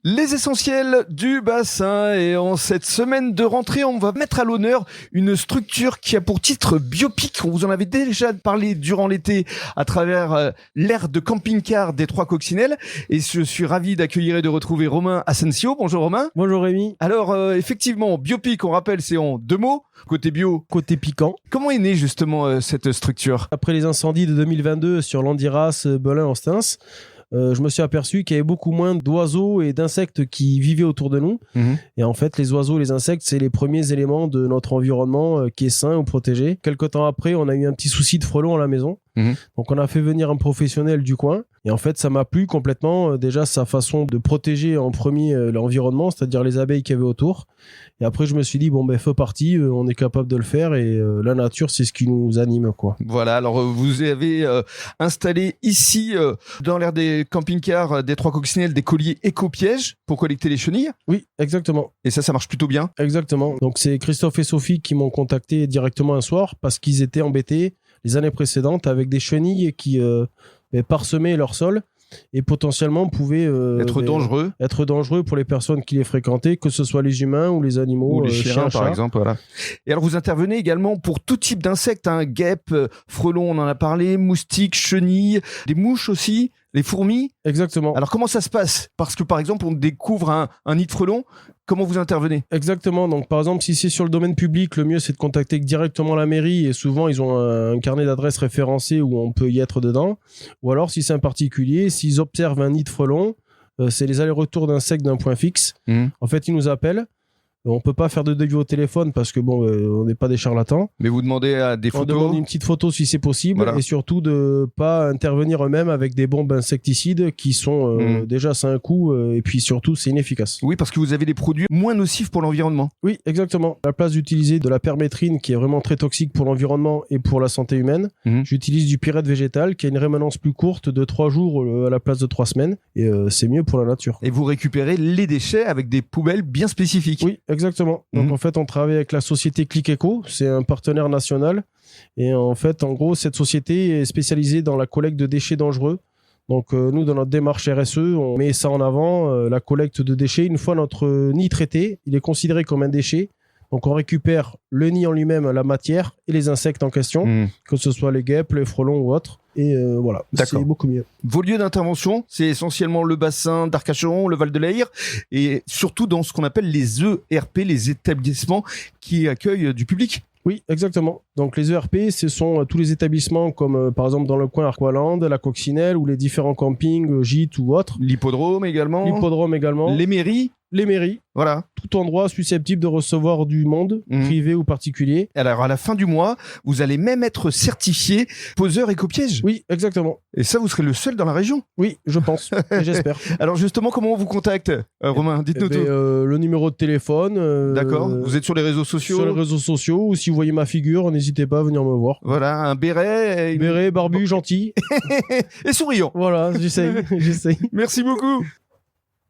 Les essentiels du bassin, et en cette semaine de rentrée, on va mettre à l'honneur une structure qui a pour titre Biopic. On vous en avait déjà parlé durant l'été à travers l'aire de camping-car des Trois Coccinelles, et je suis ravi d'accueillir et de retrouver Romain Asensio. Bonjour Romain. Bonjour Rémi. Alors effectivement, Biopic, on rappelle, c'est en deux mots, côté bio, côté piquant. Comment est née justement cette structure ? Après les incendies de 2022 sur Landiras, Belin-Hostens, je me suis aperçu qu'il y avait beaucoup moins d'oiseaux et d'insectes qui vivaient autour de nous. Et en fait, les oiseaux et les insectes, c'est les premiers éléments de notre environnement qui est sain ou protégé. Quelque temps après, on a eu un petit souci de frelons à la maison. Donc on a fait venir un professionnel du coin. Et en fait, ça m'a plu complètement. Déjà, sa façon de protéger en premier l'environnement, c'est-à-dire les abeilles qu'il y avait autour. Et après, je me suis dit, feu parti, on est capable de le faire. Et la nature, c'est ce qui nous anime, quoi. Voilà, alors vous avez installé ici, dans l'aire des camping-cars des Trois Coccinelles, des colliers éco-pièges pour collecter les chenilles. Oui, exactement. Et ça marche plutôt bien. Exactement. Donc c'est Christophe et Sophie qui m'ont contacté directement un soir parce qu'ils étaient embêtés les années précédentes avec des chenilles qui parsemaient leur sol et potentiellement pouvaient être dangereux pour les personnes qui les fréquentaient, que ce soit les humains ou les animaux, ou les chiens par exemple. Voilà. Et alors vous intervenez également pour tout type d'insectes, guêpes, frelons, on en a parlé, moustiques, chenilles, des mouches aussi, les fourmis. Exactement. Alors comment ça se passe ? Parce que par exemple on découvre un nid de frelons. Comment vous intervenez ? Exactement. Donc, par exemple, si c'est sur le domaine public, le mieux, c'est de contacter directement la mairie. Et souvent, ils ont un carnet d'adresses référencé où on peut y être dedans. Ou alors, si c'est un particulier, s'ils observent un nid de frelons, c'est les allers-retours d'insectes d'un point fixe. En fait, ils nous appellent. On peut pas faire de devis au téléphone parce que on n'est pas des charlatans. Mais vous demandez des photos. On demande une petite photo si c'est possible, voilà. Et surtout de pas intervenir eux-mêmes avec des bombes insecticides qui sont déjà c'est un coût et puis surtout c'est inefficace. Oui, parce que vous avez des produits moins nocifs pour l'environnement. Oui, exactement. À la place d'utiliser de la permétrine qui est vraiment très toxique pour l'environnement et pour la santé humaine, j'utilise du pyrète végétal qui a une rémanence plus courte de 3 jours à la place de 3 semaines et c'est mieux pour la nature. Et vous récupérez les déchets avec des poubelles bien spécifiques. Oui, exactement. Donc en fait, on travaille avec la société Click Eco, c'est un partenaire national. Et en fait, en gros, cette société est spécialisée dans la collecte de déchets dangereux. Donc nous, dans notre démarche RSE, on met ça en avant, la collecte de déchets. Une fois notre nid traité, il est considéré comme un déchet. Donc on récupère le nid en lui-même, la matière et les insectes en question, que ce soit les guêpes, les frelons ou autres. Et voilà, c'est beaucoup mieux. Vos lieux d'intervention, c'est essentiellement le bassin d'Arcachon, le Val de l'Aïr, et surtout dans ce qu'on appelle les ERP, les établissements qui accueillent du public. Oui, exactement. Donc les ERP, ce sont tous les établissements comme par exemple dans le coin Aqualand, la Coccinelle ou les différents campings, gîtes ou autres. L'hippodrome également. Les mairies. Les mairies. Voilà. Tout endroit susceptible de recevoir du monde, privé ou particulier. Alors à la fin du mois, vous allez même être certifié poseur éco-piège. Oui, exactement. Et ça, vous serez le seul dans la région. Oui, je pense. Et j'espère. Alors justement, comment on vous contacte, Romain ? Dites-nous tout. Le numéro de téléphone. D'accord. Vous êtes sur les réseaux sociaux ? Sur les réseaux sociaux. Ou si vous voyez ma figure, n'hésitez pas à venir me voir. Voilà, un béret. Béret, barbu, gentil. Et souriant. Voilà, j'essaye. Merci beaucoup.